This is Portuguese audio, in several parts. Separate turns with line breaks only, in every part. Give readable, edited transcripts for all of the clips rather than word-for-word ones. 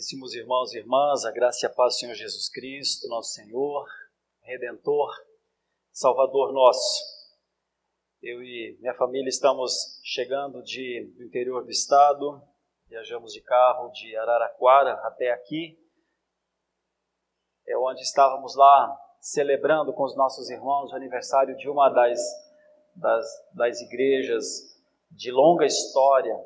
Caríssimos irmãos e irmãs, a graça e a paz do Senhor Jesus Cristo, nosso Senhor, Redentor, Salvador nosso. Eu e minha família estamos chegando do interior do estado, viajamos de carro de Araraquara até aqui, onde estávamos lá celebrando com os nossos irmãos o aniversário de uma das igrejas de longa história,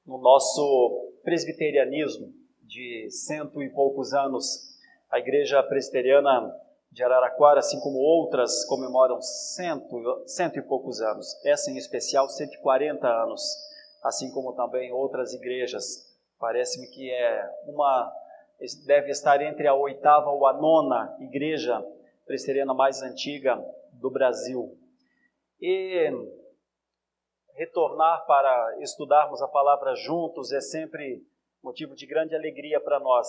no nosso presbiterianismo de 100 e poucos anos. A igreja presbiteriana de Araraquara, assim como outras, comemoram 100 e poucos anos. Essa em especial, 140 anos, assim como também outras igrejas. Parece-me que deve estar entre a 8ª ou a 9ª igreja presbiteriana mais antiga do Brasil. E retornar para estudarmos a palavra juntos é sempre motivo de grande alegria para nós,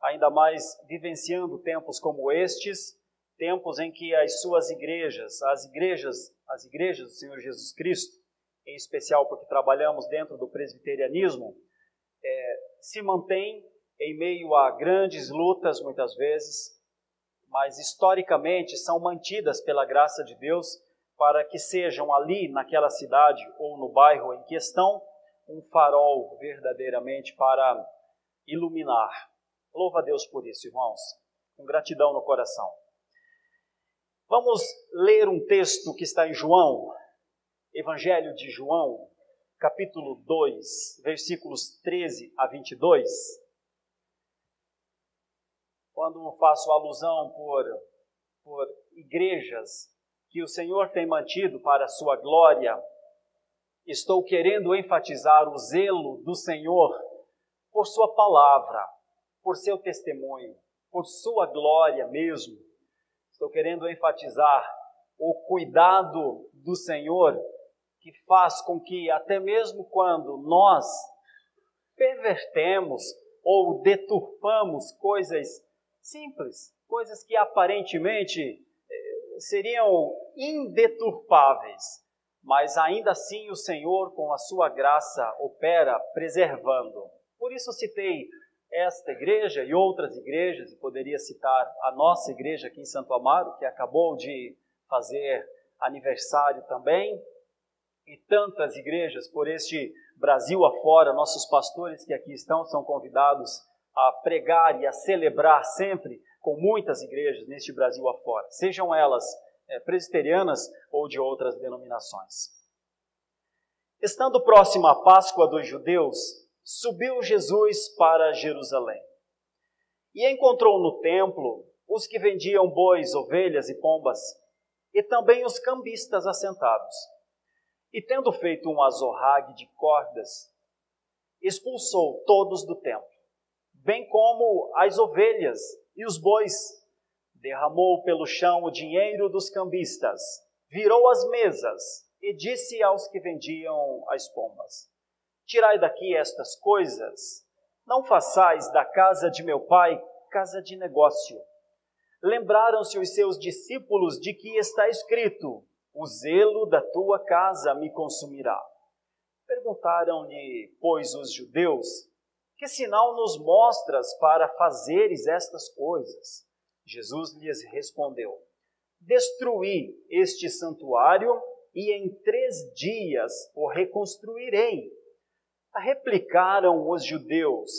ainda mais vivenciando tempos como estes, tempos em que as suas igrejas, as igrejas do Senhor Jesus Cristo, em especial porque trabalhamos dentro do presbiterianismo, se mantêm em meio a grandes lutas muitas vezes, mas historicamente são mantidas pela graça de Deus, para que sejam ali naquela cidade ou no bairro em questão, um farol verdadeiramente para iluminar. Louva a Deus por isso, irmãos, com gratidão no coração. Vamos ler um texto que está em João, Evangelho de João, capítulo 2, versículos 13 a 22. Quando faço alusão por igrejas que o Senhor tem mantido para a sua glória, estou querendo enfatizar o zelo do Senhor por sua palavra, por seu testemunho, por sua glória mesmo. Estou querendo enfatizar o cuidado do Senhor que faz com que até mesmo quando nós pervertemos ou deturpamos coisas simples, coisas que aparentemente seriam indeturpáveis, mas ainda assim o Senhor, com a sua graça, opera preservando. Por isso citei esta igreja e outras igrejas, e poderia citar a nossa igreja aqui em Santo Amaro, que acabou de fazer aniversário também, e tantas igrejas por este Brasil afora. Nossos pastores que aqui estão são convidados a pregar e a celebrar sempre com muitas igrejas neste Brasil afora, sejam elas presbiterianas ou de outras denominações. Estando próxima a Páscoa dos judeus, subiu Jesus para Jerusalém e encontrou no templo os que vendiam bois, ovelhas e pombas, e também os cambistas assentados. E tendo feito um azorrague de cordas, expulsou todos do templo, bem como as ovelhas e os bois. Derramou pelo chão o dinheiro dos cambistas, virou as mesas e disse aos que vendiam as pombas: tirai daqui estas coisas, não façais da casa de meu pai casa de negócio. Lembraram-se os seus discípulos de que está escrito: o zelo da tua casa me consumirá. Perguntaram-lhe, pois, os judeus: que sinal nos mostras para fazeres estas coisas? Jesus lhes respondeu: destruí este santuário e em 3 dias o reconstruirei. Replicaram os judeus: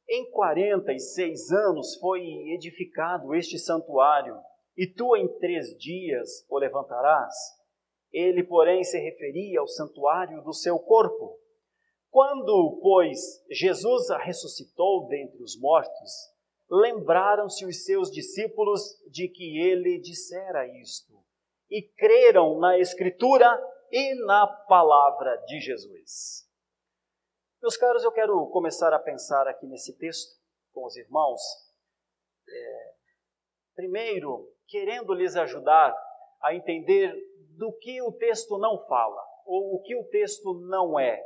em 46 anos foi edificado este santuário, e tu em 3 dias o levantarás? Ele, porém, se referia ao santuário do seu corpo. Quando, pois, Jesus ressuscitou dentre os mortos, lembraram-se os seus discípulos de que ele dissera isto, e creram na Escritura e na palavra de Jesus. Meus caros, eu quero começar a pensar aqui nesse texto com os irmãos, primeiro, querendo lhes ajudar a entender do que o texto não fala, ou o que o texto não é.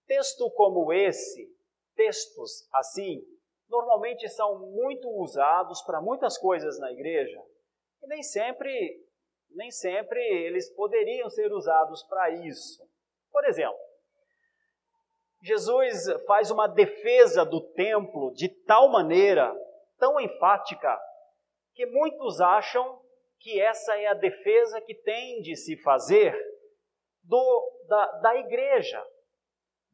Texto como esse, textos assim, normalmente são muito usados para muitas coisas na igreja, e nem sempre eles poderiam ser usados para isso. Por exemplo, Jesus faz uma defesa do templo de tal maneira, tão enfática, que muitos acham que essa é a defesa que tem de se fazer da igreja,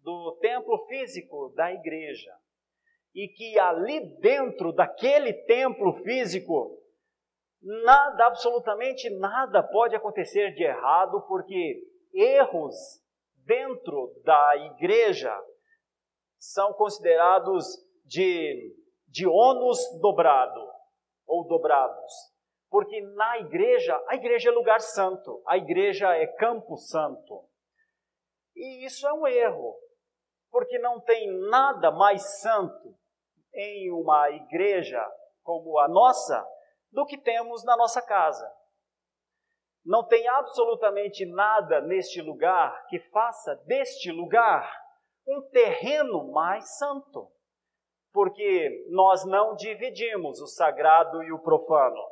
do templo físico da igreja. E que ali dentro daquele templo físico, nada, absolutamente nada pode acontecer de errado, porque erros dentro da igreja são considerados de ônus dobrado, ou dobrados. Porque a igreja é lugar santo, a igreja é campo santo. E isso é um erro, porque não tem nada mais santo em uma igreja como a nossa do que temos na nossa casa. Não tem absolutamente nada neste lugar que faça deste lugar um terreno mais santo, porque nós não dividimos o sagrado e o profano.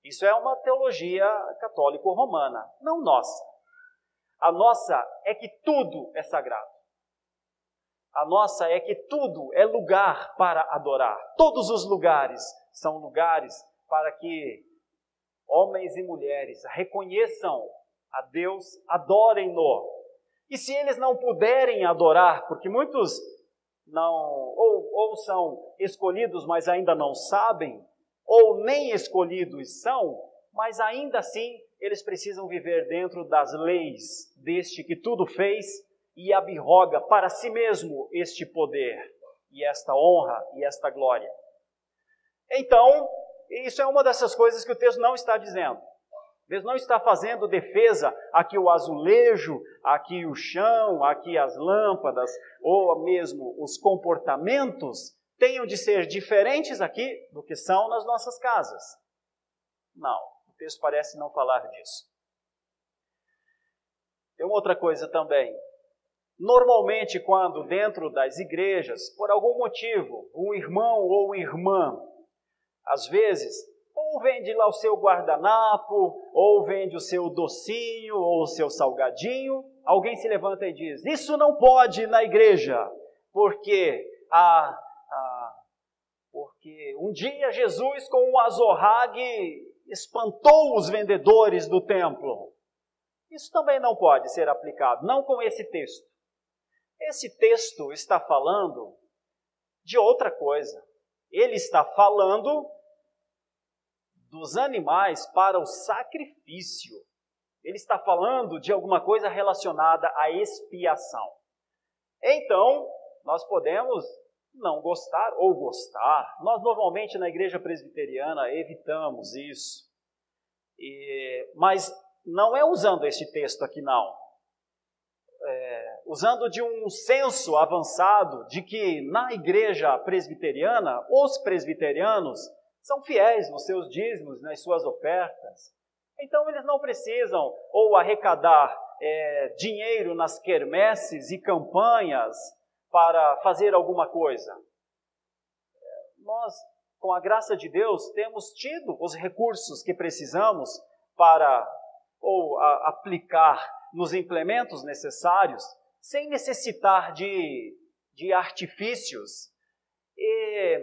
Isso é uma teologia católico-romana, não nossa. A nossa é que tudo é sagrado. A nossa é que tudo é lugar para adorar. Todos os lugares são lugares para que homens e mulheres reconheçam a Deus, adorem-no. E se eles não puderem adorar, porque muitos não, ou são escolhidos, mas ainda não sabem, ou nem escolhidos são, mas ainda assim eles precisam viver dentro das leis deste que tudo fez e arroga para si mesmo este poder, e esta honra, e esta glória. Então, isso é uma dessas coisas que o texto não está dizendo. Deus não está fazendo defesa aqui o azulejo, aqui o chão, aqui as lâmpadas, ou mesmo os comportamentos tenham de ser diferentes aqui do que são nas nossas casas. Não, o texto parece não falar disso. Tem uma outra coisa também. Normalmente, quando dentro das igrejas, por algum motivo, um irmão ou uma irmã, às vezes, ou vende lá o seu guardanapo, ou vende o seu docinho, ou o seu salgadinho, alguém se levanta e diz, isso não pode ir na igreja, porque um dia Jesus com um azorrague espantou os vendedores do templo. Isso também não pode ser aplicado, não com esse texto. Esse texto está falando de outra coisa. Ele está falando dos animais para o sacrifício. Ele está falando de alguma coisa relacionada à expiação. Então, nós podemos não gostar ou gostar. Nós normalmente na igreja presbiteriana evitamos isso. Mas não é usando este texto aqui não. Usando de um senso avançado de que na igreja presbiteriana, os presbiterianos são fiéis nos seus dízimos, nas suas ofertas. Então eles não precisam ou arrecadar dinheiro nas quermesses e campanhas para fazer alguma coisa. Nós, com a graça de Deus, temos tido os recursos que precisamos para aplicar nos implementos necessários, sem necessitar de artifícios. E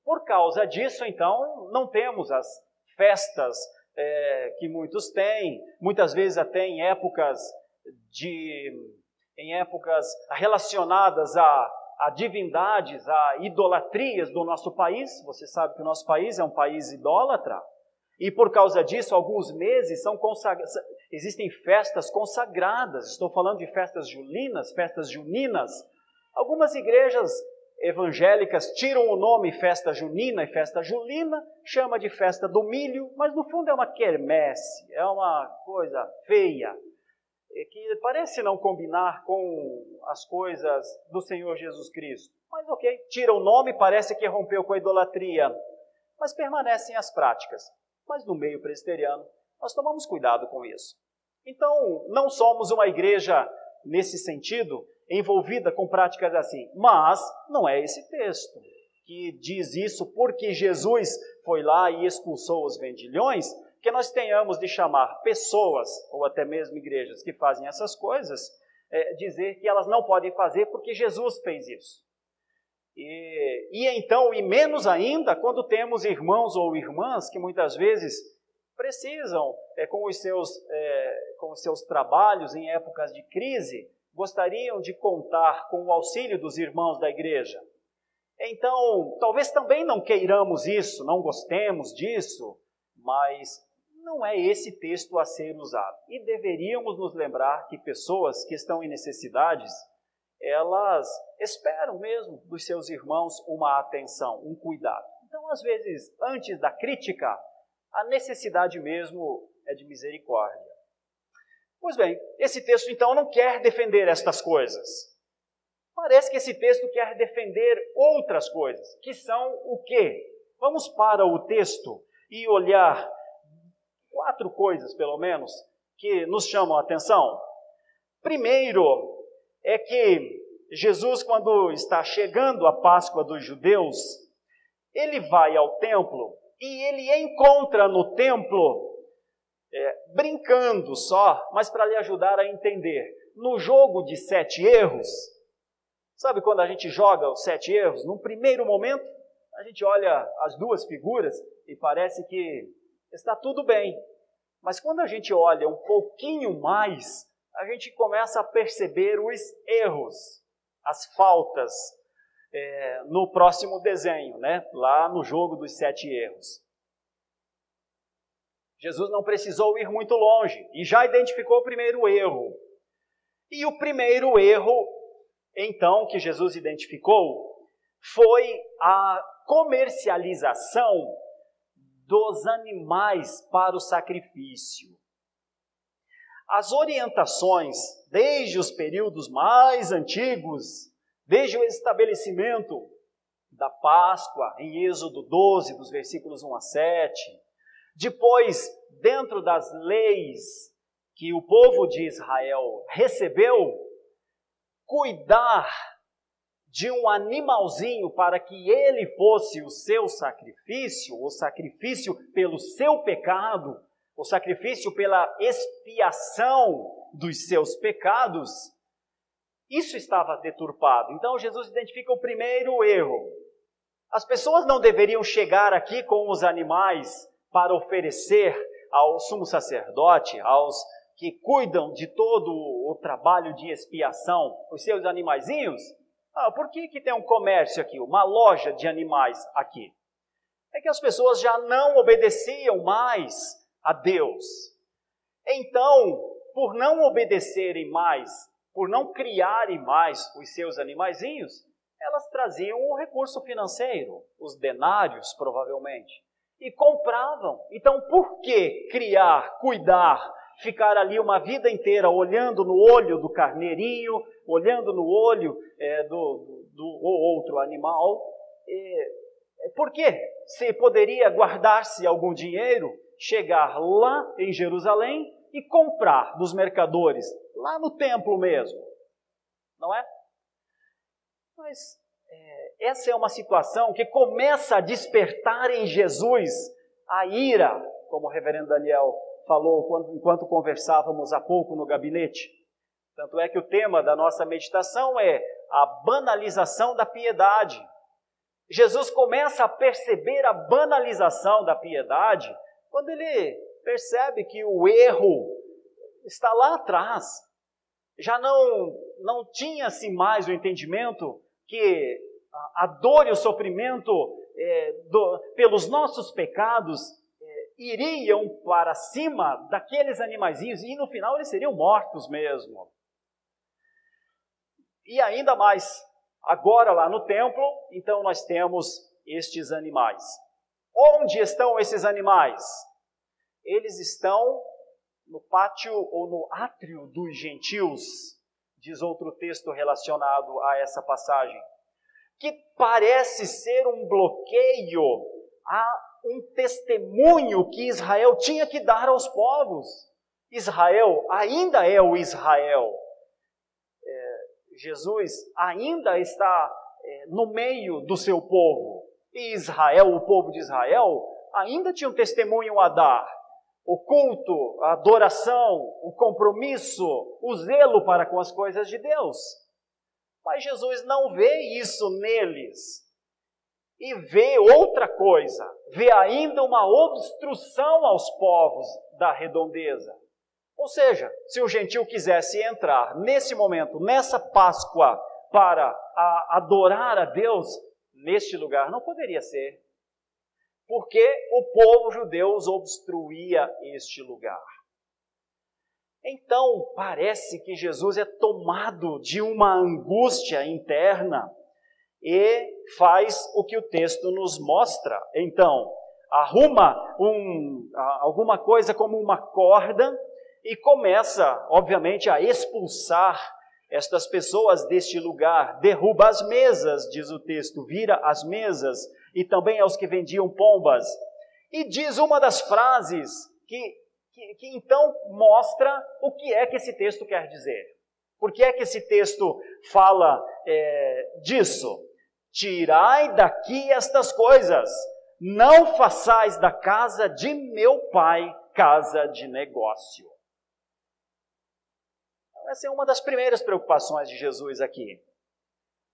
por causa disso, então, não temos as festas que muitos têm, muitas vezes até em épocas relacionadas a divindades, a idolatrias do nosso país. Você sabe que o nosso país é um país idólatra. E por causa disso, alguns meses existem festas consagradas. Estou falando de festas julinas, festas juninas. Algumas igrejas evangélicas tiram o nome festa junina e festa julina, chama de festa do milho, mas no fundo é uma quermesse, é uma coisa feia, que parece não combinar com as coisas do Senhor Jesus Cristo. Mas ok, tira o nome, parece que rompeu com a idolatria, mas permanecem as práticas. Mas no meio presbiteriano, nós tomamos cuidado com isso. Então, não somos uma igreja, nesse sentido, envolvida com práticas assim. Mas não é esse texto que diz isso porque Jesus foi lá e expulsou os vendilhões, que nós tenhamos de chamar pessoas, ou até mesmo igrejas que fazem essas coisas, dizer que elas não podem fazer porque Jesus fez isso. E menos ainda quando temos irmãos ou irmãs que muitas vezes precisam, com os seus trabalhos em épocas de crise, gostariam de contar com o auxílio dos irmãos da igreja. Então, talvez também não queiramos isso, não gostemos disso, mas não é esse texto a ser usado. E deveríamos nos lembrar que pessoas que estão em necessidades, elas esperam mesmo dos seus irmãos uma atenção, um cuidado. Então, às vezes, antes da crítica, a necessidade mesmo é de misericórdia. Pois bem, esse texto então não quer defender estas coisas. Parece que esse texto quer defender outras coisas, que são o quê? Vamos para o texto e olhar 4 coisas, pelo menos, que nos chamam a atenção. Primeiro, é que Jesus, quando está chegando a Páscoa dos judeus, ele vai ao templo e ele encontra no templo, brincando só, mas para lhe ajudar a entender, no jogo de 7 erros, sabe quando a gente joga os 7 erros? Num primeiro momento, a gente olha as 2 figuras e parece que está tudo bem. Mas quando a gente olha um pouquinho mais, a gente começa a perceber os erros, as faltas, no próximo desenho, né? Lá no jogo dos 7 erros. Jesus não precisou ir muito longe e já identificou o primeiro erro. E o primeiro erro, então, que Jesus identificou, foi a comercialização dos animais para o sacrifício. As orientações, desde os períodos mais antigos, desde o estabelecimento da Páscoa, em Êxodo 12, dos versículos 1 a 7, depois, dentro das leis que o povo de Israel recebeu, cuidar de um animalzinho para que ele fosse o seu sacrifício, o sacrifício pelo seu pecado, o sacrifício pela expiação dos seus pecados, isso estava deturpado. Então Jesus identifica o primeiro erro. As pessoas não deveriam chegar aqui com os animais para oferecer ao sumo sacerdote, aos que cuidam de todo o trabalho de expiação, os seus animaizinhos. Por que tem um comércio aqui, uma loja de animais aqui? É que as pessoas já não obedeciam mais a Deus. Então, por não obedecerem mais, por não criarem mais os seus animaizinhos, elas traziam o recurso financeiro, os denários, provavelmente, e compravam. Então, por que criar, cuidar, ficar ali uma vida inteira olhando no olho do carneirinho, olhando no olho do outro animal? Por quê? Se poderia guardar-se algum dinheiro, chegar lá em Jerusalém e comprar dos mercadores, lá no templo mesmo, não é? Mas essa é uma situação que começa a despertar em Jesus a ira, como o reverendo Daniel falou enquanto conversávamos há pouco no gabinete. Tanto é que o tema da nossa meditação é a banalização da piedade. Jesus começa a perceber a banalização da piedade quando ele percebe que o erro está lá atrás. Já não tinha-se mais o entendimento que a dor e o sofrimento pelos nossos pecados iriam para cima daqueles animaizinhos e no final eles seriam mortos mesmo. E ainda mais, agora lá no templo, então nós temos estes animais. Onde estão esses animais? Eles estão no pátio ou no átrio dos gentios, diz outro texto relacionado a essa passagem, que parece ser um bloqueio a um testemunho que Israel tinha que dar aos povos. Israel ainda é o Israel. Jesus ainda está no meio do seu povo. E Israel, o povo de Israel, ainda tinha um testemunho a dar. o culto, a adoração, o compromisso, o zelo para com as coisas de Deus. Mas Jesus não vê isso neles. E vê outra coisa, vê ainda uma obstrução aos povos da redondeza. Ou seja, se o gentio quisesse entrar nesse momento, nessa Páscoa, para adorar a Deus, neste lugar não poderia ser. Porque o povo judeu obstruía este lugar. Então, parece que Jesus é tomado de uma angústia interna e faz o que o texto nos mostra. Então, arruma alguma coisa como uma corda e começa, obviamente, a expulsar estas pessoas deste lugar. Derruba as mesas, diz o texto, vira as mesas e também aos que vendiam pombas. E diz uma das frases que então mostra o que é que esse texto quer dizer. Por que é que esse texto fala disso? Tirai daqui estas coisas, não façais da casa de meu pai casa de negócio. Essa é uma das primeiras preocupações de Jesus aqui.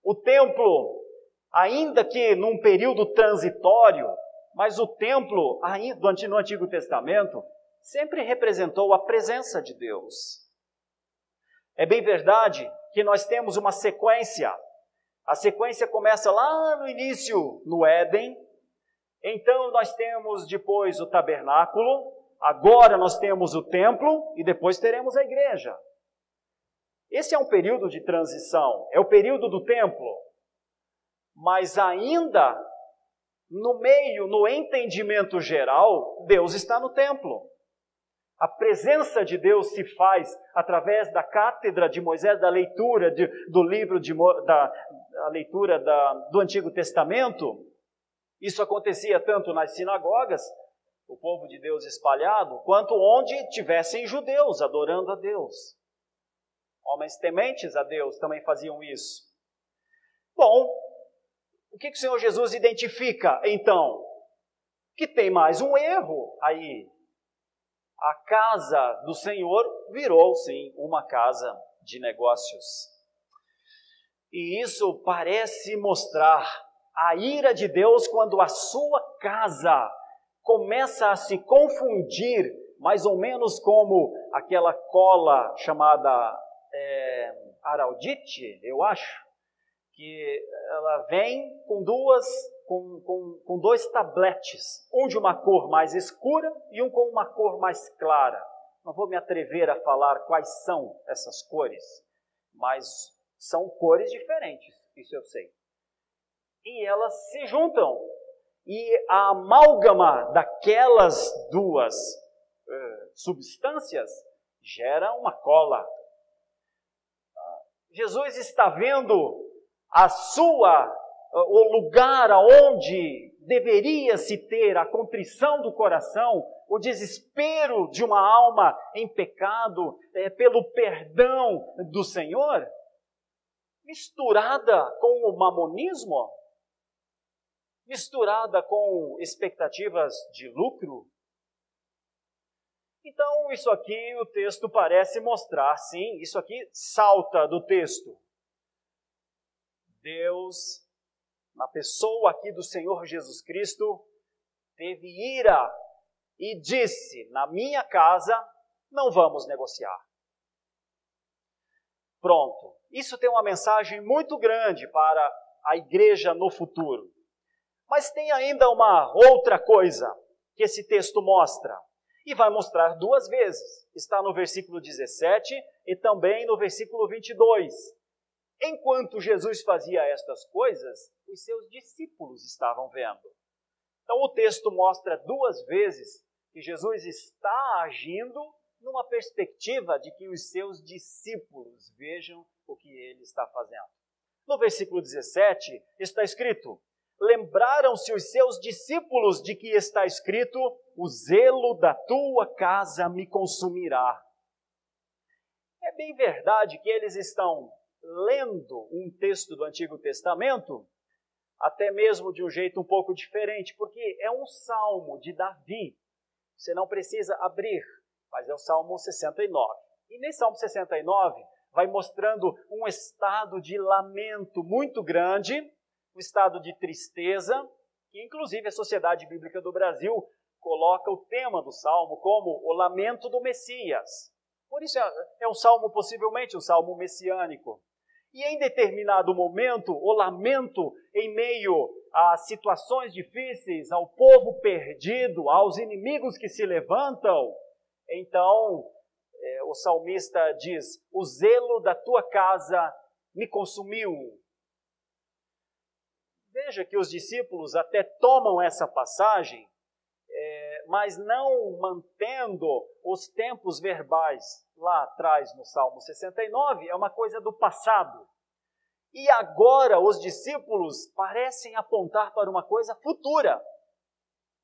O templo, ainda que num período transitório, mas o templo no Antigo Testamento sempre representou a presença de Deus. É bem verdade que nós temos uma sequência. A sequência começa lá no início, no Éden. Então nós temos depois o tabernáculo, agora nós temos o templo e depois teremos a igreja. Esse é um período de transição, é o período do templo. Mas ainda, no meio, no entendimento geral, Deus está no templo. A presença de Deus se faz através da cátedra de Moisés, da leitura do livro, da leitura do Antigo Testamento. Isso acontecia tanto nas sinagogas, o povo de Deus espalhado, quanto onde tivessem judeus adorando a Deus. Homens tementes a Deus também faziam isso. Bom, o que o Senhor Jesus identifica, então? Que tem mais um erro aí. A casa do Senhor virou, sim, uma casa de negócios. E isso parece mostrar a ira de Deus quando a sua casa começa a se confundir, mais ou menos como aquela cola chamada araldite, eu acho, que ela vem com dois tabletes, um de uma cor mais escura e um com uma cor mais clara. Não vou me atrever a falar quais são essas cores, mas são cores diferentes, isso eu sei. E elas se juntam, e a amálgama daquelas duas substâncias gera uma cola. Jesus está vendo o lugar aonde deveria se ter a contrição do coração, o desespero de uma alma em pecado, pelo perdão do Senhor, misturada com o mamonismo, misturada com expectativas de lucro. Então, isso aqui o texto parece mostrar, sim, isso aqui salta do texto. Deus, na pessoa aqui do Senhor Jesus Cristo, teve ira e disse, na minha casa não vamos negociar. Pronto. Isso tem uma mensagem muito grande para a igreja no futuro. Mas tem ainda uma outra coisa que esse texto mostra. E vai mostrar duas vezes. Está no versículo 17 e também no versículo 22. Enquanto Jesus fazia estas coisas, os seus discípulos estavam vendo. Então o texto mostra duas vezes que Jesus está agindo numa perspectiva de que os seus discípulos vejam o que ele está fazendo. No versículo 17 está escrito: lembraram-se os seus discípulos de que está escrito: o zelo da tua casa me consumirá. É bem verdade que eles estão lendo um texto do Antigo Testamento, até mesmo de um jeito um pouco diferente, porque é um salmo de Davi. Você não precisa abrir, mas é o Salmo 69. E nesse Salmo 69 vai mostrando um estado de lamento muito grande, um estado de tristeza, que inclusive a Sociedade Bíblica do Brasil coloca o tema do Salmo como o lamento do Messias. Por isso é um salmo, possivelmente um salmo messiânico. E em determinado momento, o lamento em meio a situações difíceis, ao povo perdido, aos inimigos que se levantam, então o salmista diz: o zelo da tua casa me consumiu. Veja que os discípulos até tomam essa passagem, mas não mantendo os tempos verbais lá atrás no Salmo 69, é uma coisa do passado. E agora os discípulos parecem apontar para uma coisa futura.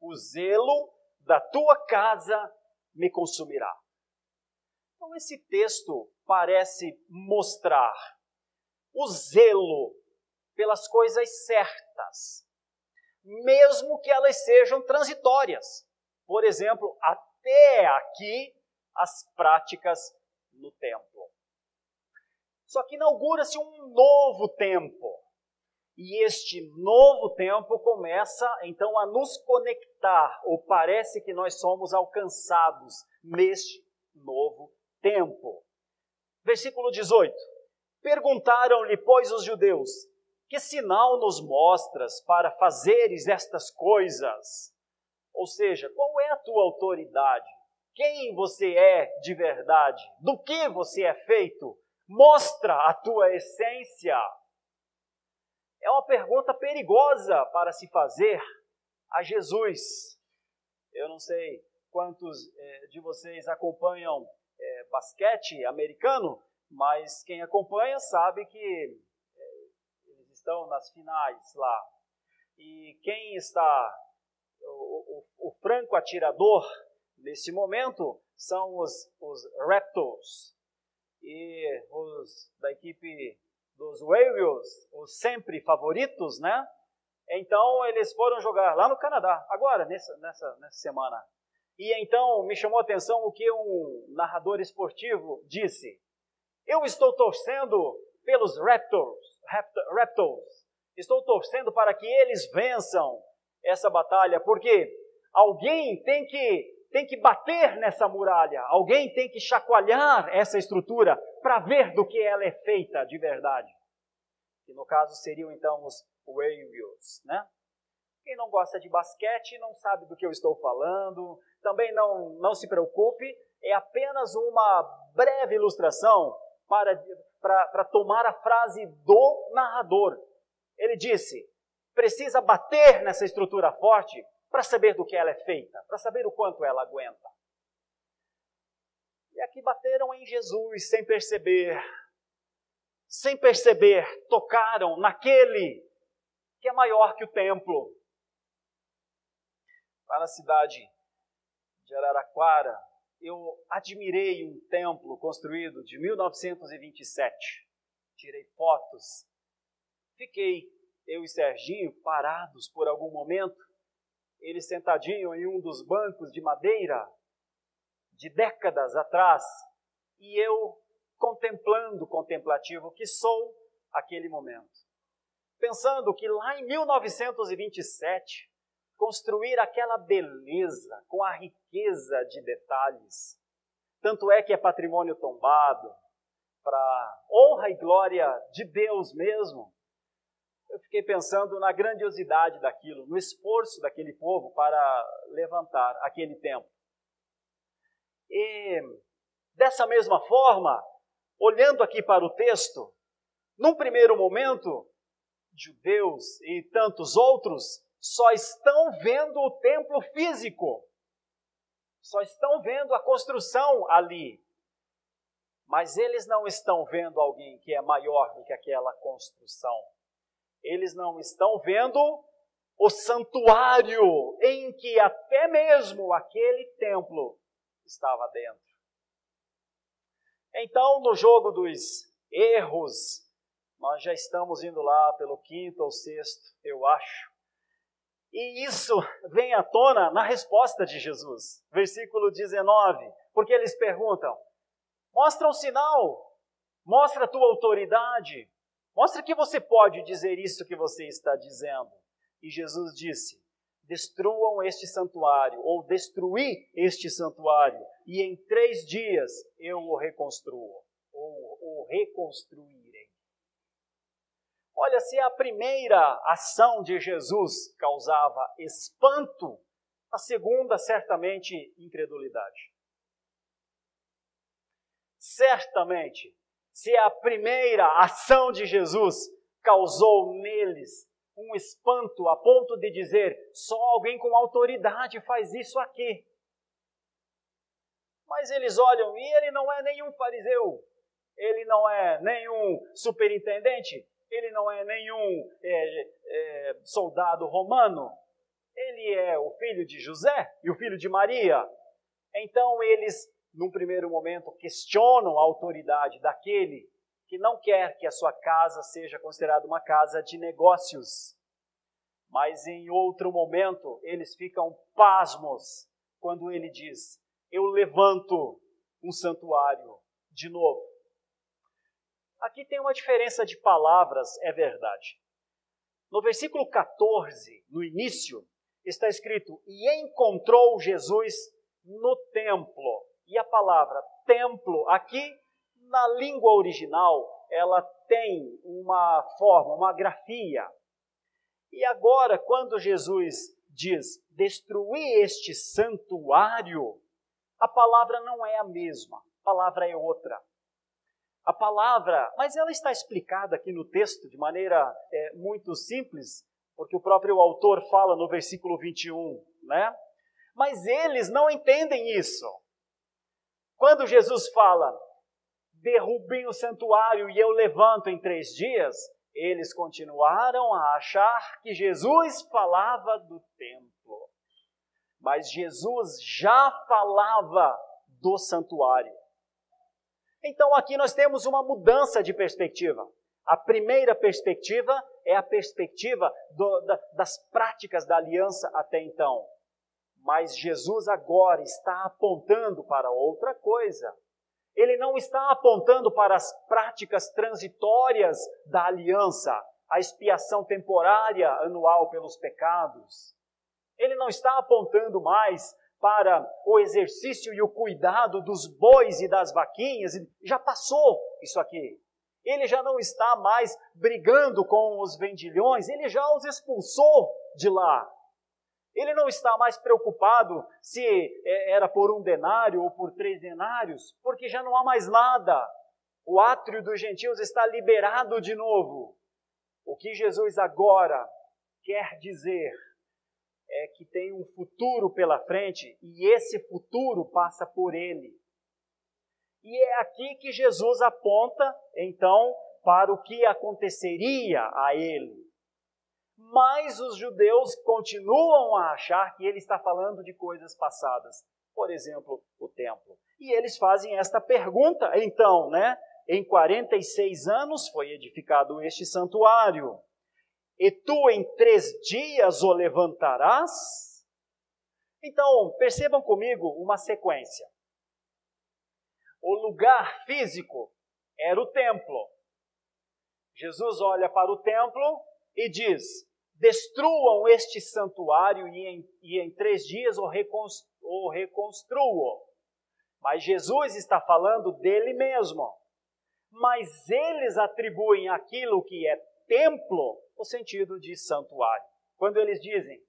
O zelo da tua casa me consumirá. Então esse texto parece mostrar o zelo pelas coisas certas, mesmo que elas sejam transitórias. Por exemplo, até aqui, as práticas no templo. Só que inaugura-se um novo tempo. E este novo tempo começa, então, a nos conectar, ou parece que nós somos alcançados neste novo tempo. Versículo 18. Perguntaram-lhe, pois, os judeus: que sinal nos mostras para fazeres estas coisas? Ou seja, qual é a tua autoridade? Quem você é de verdade? Do que você é feito? Mostra a tua essência. É uma pergunta perigosa para se fazer a Jesus. Eu não sei quantos de vocês acompanham basquete americano, mas quem acompanha sabe que eles estão nas finais lá. E quem está, o franco atirador nesse momento, são os Raptors. E os da equipe dos Warriors, os sempre favoritos, né? Então eles foram jogar lá no Canadá, agora, nessa semana. E então me chamou a atenção o que um narrador esportivo disse: eu estou torcendo pelos Raptors. Estou torcendo para que eles vençam essa batalha, porque alguém tem que bater nessa muralha, alguém tem que chacoalhar essa estrutura para ver do que ela é feita de verdade. Que no caso seriam então os Warriors, né? Quem não gosta de basquete não sabe do que eu estou falando, também não se preocupe, é apenas uma breve ilustração para tomar a frase do narrador. Ele disse: precisa bater nessa estrutura forte para saber do que ela é feita, para saber o quanto ela aguenta. E aqui bateram em Jesus sem perceber. Sem perceber, tocaram naquele que é maior que o templo. Lá na cidade de Araraquara, eu admirei um templo construído de 1927. Tirei fotos. Fiquei, eu e Serginho, parados por algum momento. Ele sentadinho em um dos bancos de madeira, de décadas atrás, e eu contemplativo que sou aquele momento. Pensando que lá em 1927, construir aquela beleza, com a riqueza de detalhes, tanto é que é patrimônio tombado, para honra e glória de Deus mesmo. Eu fiquei pensando na grandiosidade daquilo, no esforço daquele povo para levantar aquele templo. E dessa mesma forma, olhando aqui para o texto, num primeiro momento, judeus e tantos outros só estão vendo o templo físico, só estão vendo a construção ali, mas eles não estão vendo alguém que é maior do que aquela construção. Eles não estão vendo o santuário em que até mesmo aquele templo estava dentro. Então, no jogo dos erros, nós já estamos indo lá pelo 5º ou 6º, eu acho. E isso vem à tona na resposta de Jesus. Versículo 19, porque eles perguntam, mostra o sinal, mostra a tua autoridade, mostra que você pode dizer isso que você está dizendo. E Jesus disse, destruam este santuário, ou destruí este santuário, e em 3 dias eu o reconstruo, ou o reconstruirei. Olha, se a primeira ação de Jesus causava espanto, a segunda certamente incredulidade. Certamente, se a primeira ação de Jesus causou neles um espanto a ponto de dizer, só alguém com autoridade faz isso aqui. Mas eles olham e ele não é nenhum fariseu, ele não é nenhum superintendente, ele não é nenhum soldado romano, ele é o filho de José e o filho de Maria. Então eles, num primeiro momento, questionam a autoridade daquele que não quer que a sua casa seja considerada uma casa de negócios. Mas em outro momento, eles ficam pasmos quando ele diz, eu levanto um santuário de novo. Aqui tem uma diferença de palavras, é verdade. No versículo 14, no início, está escrito, e encontrou Jesus no templo. E a palavra templo, aqui, na língua original, ela tem uma forma, uma grafia. E agora, quando Jesus diz, destruir este santuário, a palavra não é a mesma, a palavra é outra. A palavra, mas ela está explicada aqui no texto de maneira muito simples, porque o próprio autor fala no versículo 21, né? Mas eles não entendem isso. Quando Jesus fala, derrubem o santuário e eu levanto em 3 dias, eles continuaram a achar que Jesus falava do templo. Mas Jesus já falava do santuário. Então aqui nós temos uma mudança de perspectiva. A primeira perspectiva é a perspectiva das práticas da aliança até então. Mas Jesus agora está apontando para outra coisa. Ele não está apontando para as práticas transitórias da aliança, a expiação temporária anual pelos pecados. Ele não está apontando mais para o exercício e o cuidado dos bois e das vaquinhas. Já passou isso aqui. Ele já não está mais brigando com os vendilhões, ele já os expulsou de lá. Ele não está mais preocupado se era por 1 denário ou por 3 denários, porque já não há mais nada. O átrio dos gentios está liberado de novo. O que Jesus agora quer dizer é que tem um futuro pela frente e esse futuro passa por ele. E é aqui que Jesus aponta, então, para o que aconteceria a ele. Mas os judeus continuam a achar que ele está falando de coisas passadas. Por exemplo, o templo. E eles fazem esta pergunta, então, né? Em 46 anos foi edificado este santuário. E tu em 3 dias o levantarás? Então, percebam comigo uma sequência. O lugar físico era o templo. Jesus olha para o templo e diz, destruam este santuário e em 3 dias o reconstruam. Mas Jesus está falando dele mesmo. Mas eles atribuem aquilo que é templo o sentido de santuário. Quando eles dizem,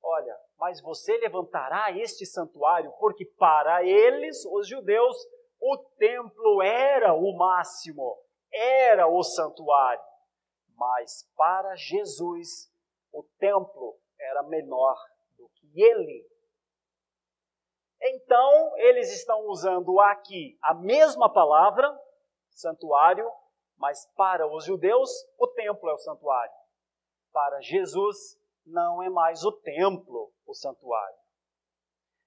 olha, mas você levantará este santuário, porque para eles, os judeus, o templo era o máximo, era o santuário. Mas para Jesus, o templo era menor do que ele. Então, eles estão usando aqui a mesma palavra, santuário, mas para os judeus, o templo é o santuário. Para Jesus, não é mais o templo o santuário.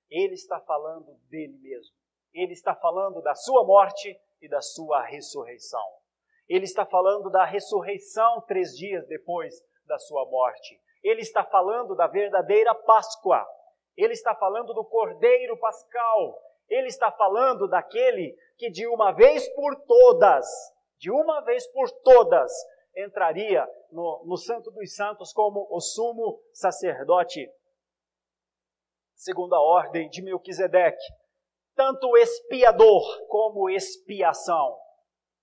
Ele está falando dele mesmo. Ele está falando da sua morte e da sua ressurreição. Ele está falando da ressurreição 3 dias depois da sua morte. Ele está falando da verdadeira Páscoa. Ele está falando do Cordeiro Pascal. Ele está falando daquele que de uma vez por todas, entraria no Santo dos Santos como o sumo sacerdote, segundo a ordem de Melquisedeque, tanto expiador como expiação.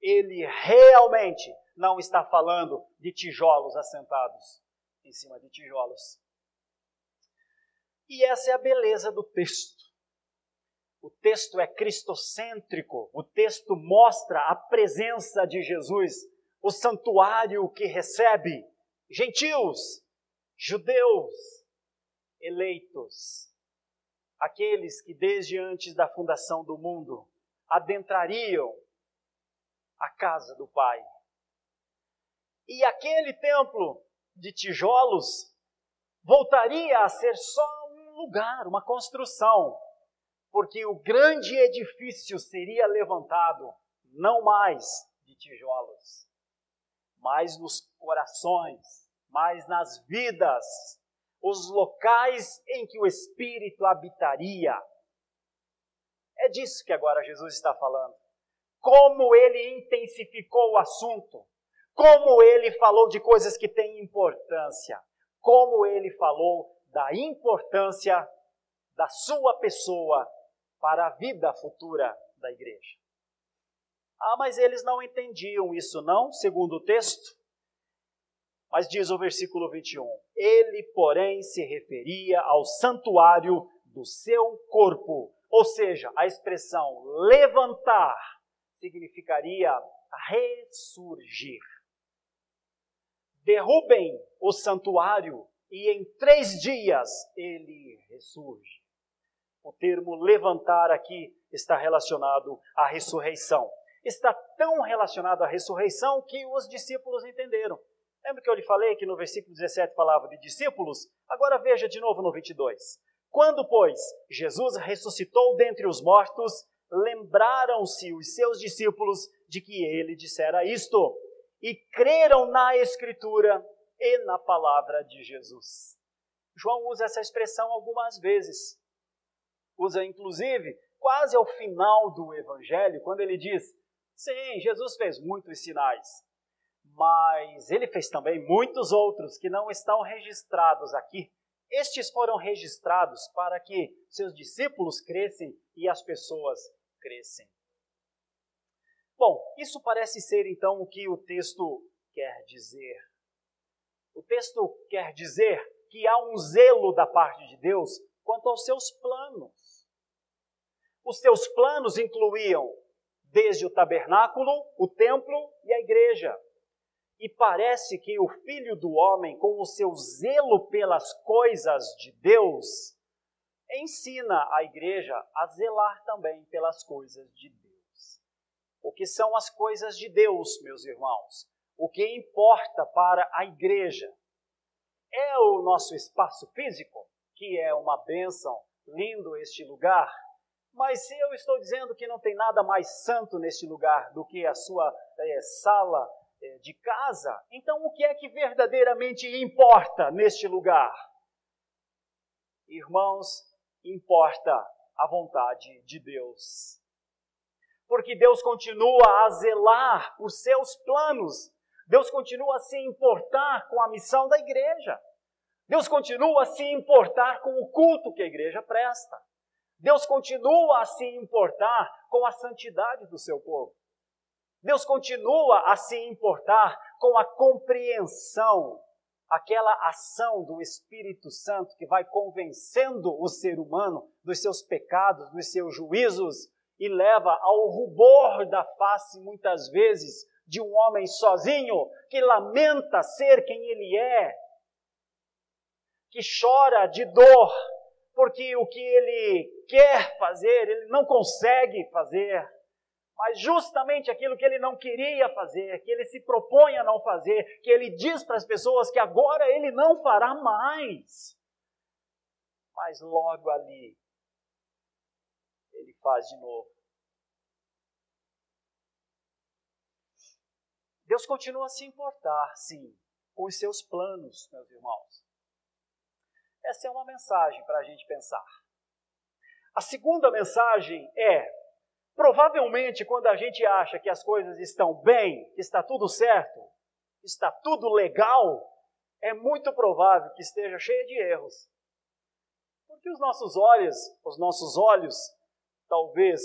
Ele realmente não está falando de tijolos assentados em cima de tijolos. E essa é a beleza do texto. O texto é cristocêntrico, o texto mostra a presença de Jesus, o santuário que recebe gentios, judeus, eleitos, aqueles que desde antes da fundação do mundo adentrariam a casa do Pai. E aquele templo de tijolos voltaria a ser só um lugar, uma construção, porque o grande edifício seria levantado não mais de tijolos, mas nos corações, mas nas vidas, os locais em que o Espírito habitaria. É disso que agora Jesus está falando. Como ele intensificou o assunto, como ele falou de coisas que têm importância, como ele falou da importância da sua pessoa para a vida futura da igreja. Mas eles não entendiam isso não, segundo o texto. Mas diz o versículo 21, ele, porém, se referia ao santuário do seu corpo. Ou seja, a expressão levantar significaria ressurgir. Derrubem o santuário e em 3 dias ele ressurge. O termo levantar aqui está relacionado à ressurreição. Está tão relacionado à ressurreição que os discípulos entenderam. Lembra que eu lhe falei que no versículo 17 falava de discípulos? Agora veja de novo no 22. Quando, pois, Jesus ressuscitou dentre os mortos, lembraram-se os seus discípulos de que ele dissera isto, e creram na Escritura e na palavra de Jesus. João usa essa expressão algumas vezes. Usa, inclusive, quase ao final do Evangelho, quando ele diz, sim, Jesus fez muitos sinais, mas ele fez também muitos outros que não estão registrados aqui. Estes foram registrados para que seus discípulos crescem e as pessoas crescem. Bom, isso parece ser então o que o texto quer dizer. O texto quer dizer que há um zelo da parte de Deus quanto aos seus planos. Os seus planos incluíam desde o tabernáculo, o templo e a igreja. E parece que o Filho do Homem, com o seu zelo pelas coisas de Deus, ensina a igreja a zelar também pelas coisas de Deus. O que são as coisas de Deus, meus irmãos? O que importa para a igreja é o nosso espaço físico, que é uma bênção, lindo este lugar. Mas se eu estou dizendo que não tem nada mais santo neste lugar do que a sua sala de casa, então o que é que verdadeiramente importa neste lugar? Irmãos, importa a vontade de Deus. Porque Deus continua a zelar por seus planos. Deus continua a se importar com a missão da igreja. Deus continua a se importar com o culto que a igreja presta. Deus continua a se importar com a santidade do seu povo. Deus continua a se importar com a compreensão, aquela ação do Espírito Santo que vai convencendo o ser humano dos seus pecados, dos seus juízos e leva ao rubor da face, muitas vezes, de um homem sozinho que lamenta ser quem ele é, que chora de dor, porque o que ele quer fazer, ele não consegue fazer, mas justamente aquilo que ele não queria fazer, que ele se propõe a não fazer, que ele diz para as pessoas que agora ele não fará mais, mas logo ali, ele faz de novo. Deus continua a se importar, sim, com os seus planos, meus irmãos. Essa é uma mensagem para a gente pensar. A segunda mensagem é, provavelmente quando a gente acha que as coisas estão bem, que está tudo certo, está tudo legal, é muito provável que esteja cheia de erros. Porque os nossos olhos, talvez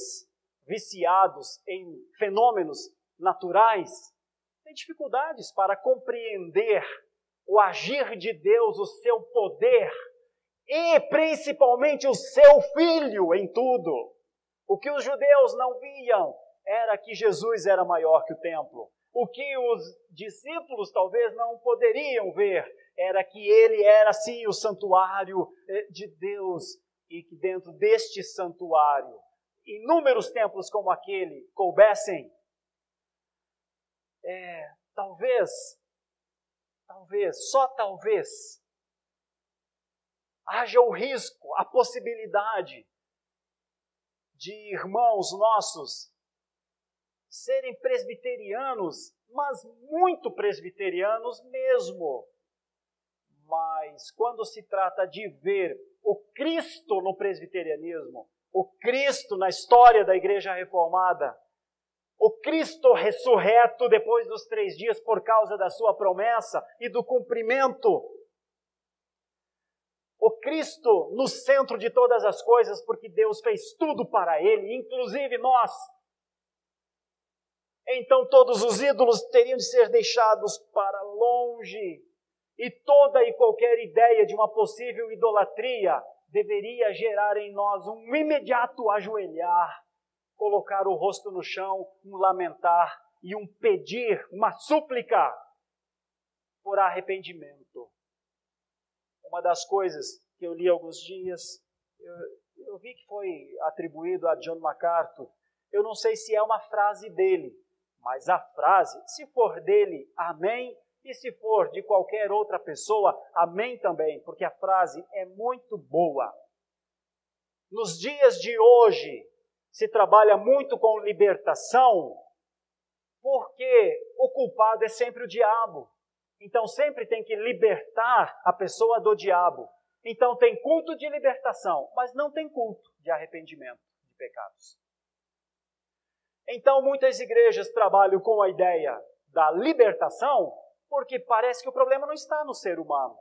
viciados em fenômenos naturais, têm dificuldades para compreender o agir de Deus, o seu poder e principalmente o seu Filho em tudo. O que os judeus não viam era que Jesus era maior que o templo. O que os discípulos talvez não poderiam ver era que ele era sim o santuário de Deus e que dentro deste santuário inúmeros templos como aquele coubessem. Só talvez, haja o risco, a possibilidade de irmãos nossos serem presbiterianos, mas muito presbiterianos mesmo. Mas quando se trata de ver o Cristo no presbiterianismo, o Cristo na história da Igreja Reformada, o Cristo ressurreto depois dos 3 dias por causa da sua promessa e do cumprimento, o Cristo no centro de todas as coisas, porque Deus fez tudo para Ele, inclusive nós. Então todos os ídolos teriam de ser deixados para longe. E toda e qualquer ideia de uma possível idolatria deveria gerar em nós um imediato ajoelhar, colocar o rosto no chão, um lamentar e um pedir, uma súplica por arrependimento. Uma das coisas que eu li há alguns dias, eu vi que foi atribuído a John MacArthur. Eu não sei se é uma frase dele, mas a frase, se for dele, amém, e se for de qualquer outra pessoa, amém também, porque a frase é muito boa. Nos dias de hoje, se trabalha muito com libertação, porque o culpado é sempre o diabo. Então sempre tem que libertar a pessoa do diabo. Então tem culto de libertação, mas não tem culto de arrependimento de pecados. Então muitas igrejas trabalham com a ideia da libertação, porque parece que o problema não está no ser humano.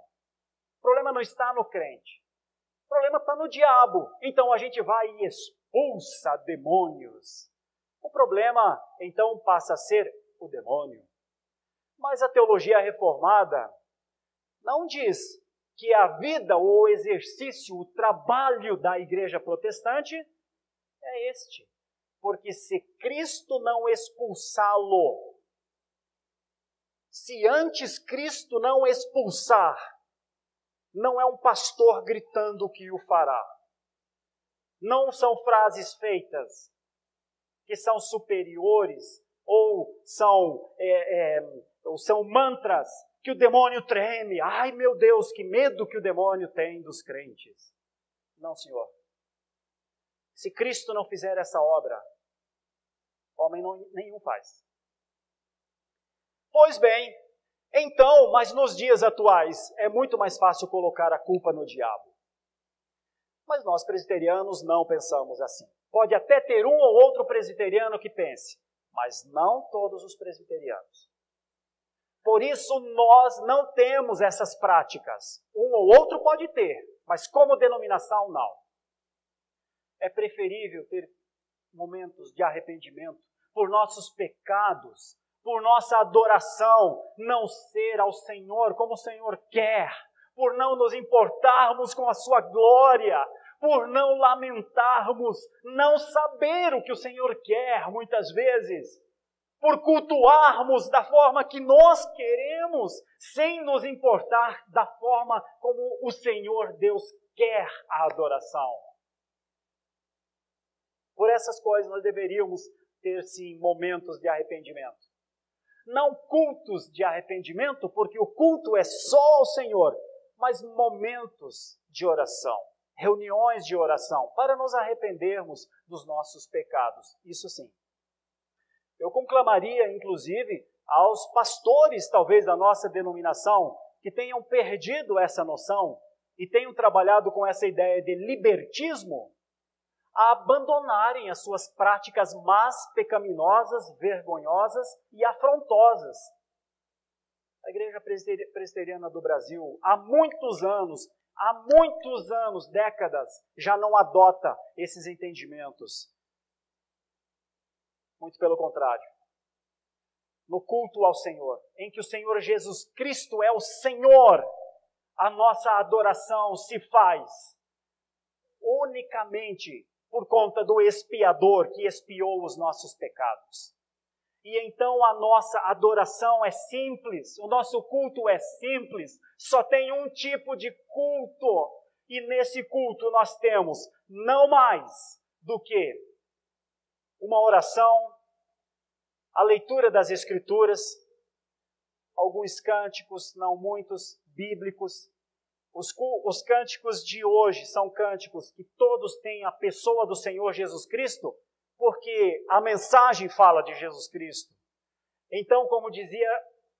O problema não está no crente. O problema está no diabo. Então a gente vai e expulsa demônios. O problema então passa a ser o demônio. Mas a teologia reformada não diz que a vida, o exercício, o trabalho da igreja protestante é este. Porque se Cristo não expulsá-lo, se antes Cristo não expulsar, não é um pastor gritando que o fará. Não são frases feitas que são superiores ou são mantras que o demônio treme. Ai, meu Deus, que medo que o demônio tem dos crentes. Não, Senhor. Se Cristo não fizer essa obra, homem nenhum faz. Pois bem, então, mas nos dias atuais é muito mais fácil colocar a culpa no diabo. Mas nós presbiterianos não pensamos assim. Pode até ter um ou outro presbiteriano que pense, mas não todos os presbiterianos. Por isso nós não temos essas práticas. Um ou outro pode ter, mas como denominação não. É preferível ter momentos de arrependimento por nossos pecados, por nossa adoração não ser ao Senhor como o Senhor quer, por não nos importarmos com a sua glória, por não lamentarmos, não saber o que o Senhor quer muitas vezes, por cultuarmos da forma que nós queremos, sem nos importar da forma como o Senhor Deus quer a adoração. Por essas coisas nós deveríamos ter sim momentos de arrependimento. Não cultos de arrependimento, porque o culto é só ao Senhor, mas momentos de oração, reuniões de oração, para nos arrependermos dos nossos pecados. Isso sim. Eu conclamaria, inclusive, aos pastores, talvez, da nossa denominação, que tenham perdido essa noção e tenham trabalhado com essa ideia de libertismo, a abandonarem as suas práticas más, pecaminosas, vergonhosas e afrontosas. A Igreja Presbiteriana do Brasil, há muitos anos, décadas, já não adota esses entendimentos. Muito pelo contrário. No culto ao Senhor, em que o Senhor Jesus Cristo é o Senhor, a nossa adoração se faz unicamente por conta do expiador que expiou os nossos pecados. E então a nossa adoração é simples, o nosso culto é simples, só tem um tipo de culto. E nesse culto nós temos não mais do que uma oração, a leitura das Escrituras, alguns cânticos, não muitos, bíblicos. Os cânticos de hoje são cânticos que todos têm a pessoa do Senhor Jesus Cristo, porque a mensagem fala de Jesus Cristo. Então, como dizia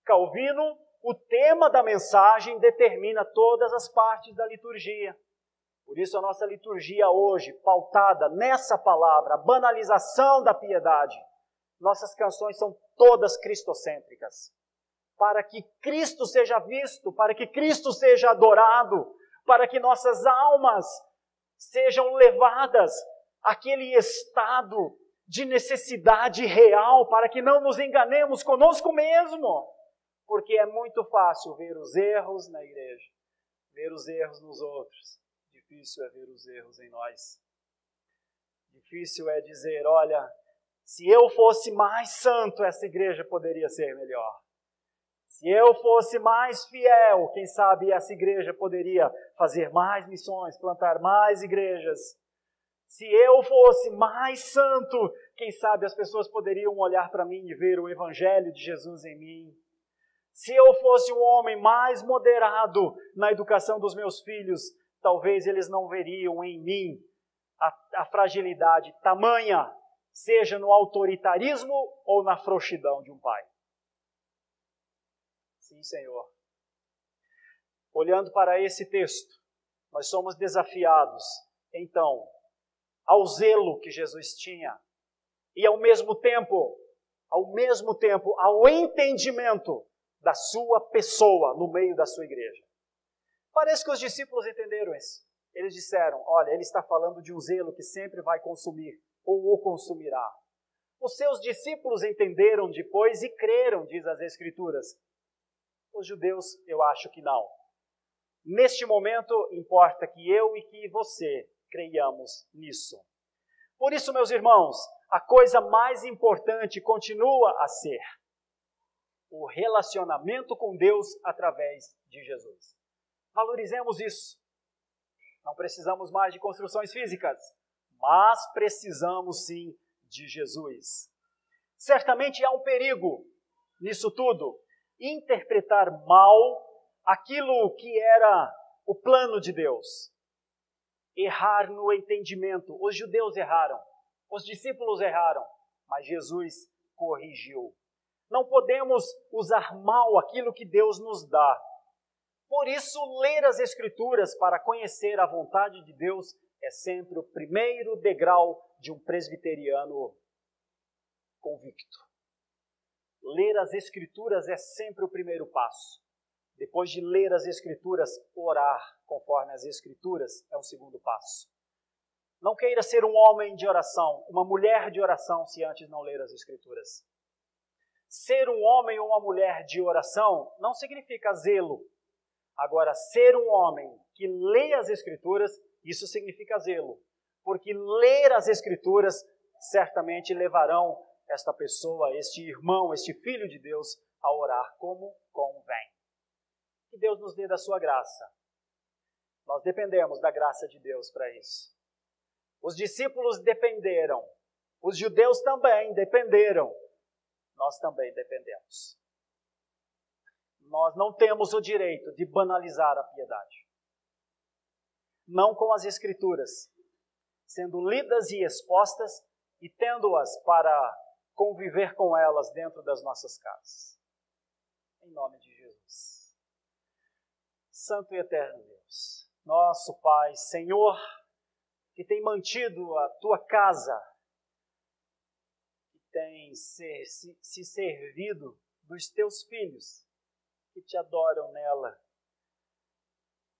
Calvino, o tema da mensagem determina todas as partes da liturgia. Por isso a nossa liturgia hoje, pautada nessa palavra, a banalização da piedade, nossas canções são todas cristocêntricas. Para que Cristo seja visto, para que Cristo seja adorado, para que nossas almas sejam levadas àquele estado de necessidade real, para que não nos enganemos conosco mesmo. Porque é muito fácil ver os erros na igreja, ver os erros nos outros. Difícil é ver os erros em nós. Difícil é dizer, olha, se eu fosse mais santo, essa igreja poderia ser melhor. Se eu fosse mais fiel, quem sabe essa igreja poderia fazer mais missões, plantar mais igrejas. Se eu fosse mais santo, quem sabe as pessoas poderiam olhar para mim e ver o Evangelho de Jesus em mim. Se eu fosse um homem mais moderado na educação dos meus filhos, talvez eles não veriam em mim a fragilidade tamanha, seja no autoritarismo ou na frouxidão de um pai. Sim, Senhor. Olhando para esse texto, nós somos desafiados, então, ao zelo que Jesus tinha e ao mesmo tempo, ao entendimento da sua pessoa no meio da sua igreja. Parece que os discípulos entenderam isso. Eles disseram, olha, ele está falando de um zelo que sempre vai consumir ou o consumirá. Os seus discípulos entenderam depois e creram, diz as Escrituras. Os judeus, eu acho que não. Neste momento, importa que eu e que você creiamos nisso. Por isso, meus irmãos, a coisa mais importante continua a ser o relacionamento com Deus através de Jesus. Valorizemos isso. Não precisamos mais de construções físicas, mas precisamos sim de Jesus. Certamente há um perigo nisso tudo. Interpretar mal aquilo que era o plano de Deus. Errar no entendimento. Os judeus erraram, os discípulos erraram, mas Jesus corrigiu. Não podemos usar mal aquilo que Deus nos dá. Por isso, ler as Escrituras para conhecer a vontade de Deus é sempre o primeiro degrau de um presbiteriano convicto. Ler as Escrituras é sempre o primeiro passo. Depois de ler as Escrituras, orar conforme as Escrituras é o segundo passo. Não queira ser um homem de oração, uma mulher de oração, se antes não ler as Escrituras. Ser um homem ou uma mulher de oração não significa zelo. Agora, ser um homem que lê as Escrituras, isso significa zelo. Porque ler as Escrituras certamente levarão esta pessoa, este irmão, este filho de Deus a orar como convém. Que Deus nos dê da sua graça. Nós dependemos da graça de Deus para isso. Os discípulos dependeram. Os judeus também dependeram. Nós também dependemos. Nós não temos o direito de banalizar a piedade. Não com as Escrituras, sendo lidas e expostas e tendo-as para conviver com elas dentro das nossas casas. Em nome de Jesus. Santo e eterno Deus, nosso Pai, Senhor, que tem mantido a tua casa, que tem se servido dos teus filhos, que te adoram nela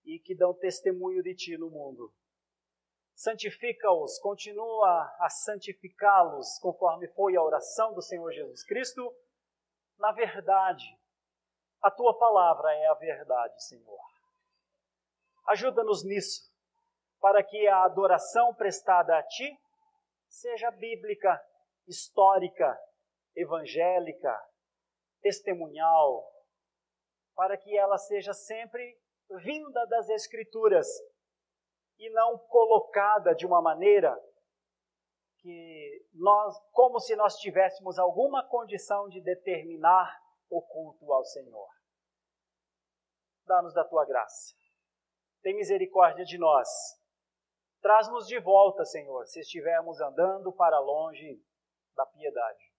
e que dão testemunho de ti no mundo. Santifica-os, continua a santificá-los, conforme foi a oração do Senhor Jesus Cristo, na verdade. A tua palavra é a verdade, Senhor. Ajuda-nos nisso, para que a adoração prestada a ti seja bíblica, histórica, evangélica, testemunhal, para que ela seja sempre vinda das Escrituras e não colocada de uma maneira que como se nós tivéssemos alguma condição de determinar o culto ao Senhor. Dá-nos da tua graça. Tem misericórdia de nós. Traz-nos de volta, Senhor, se estivermos andando para longe da piedade.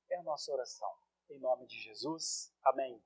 É a nossa oração. Em nome de Jesus. Amém.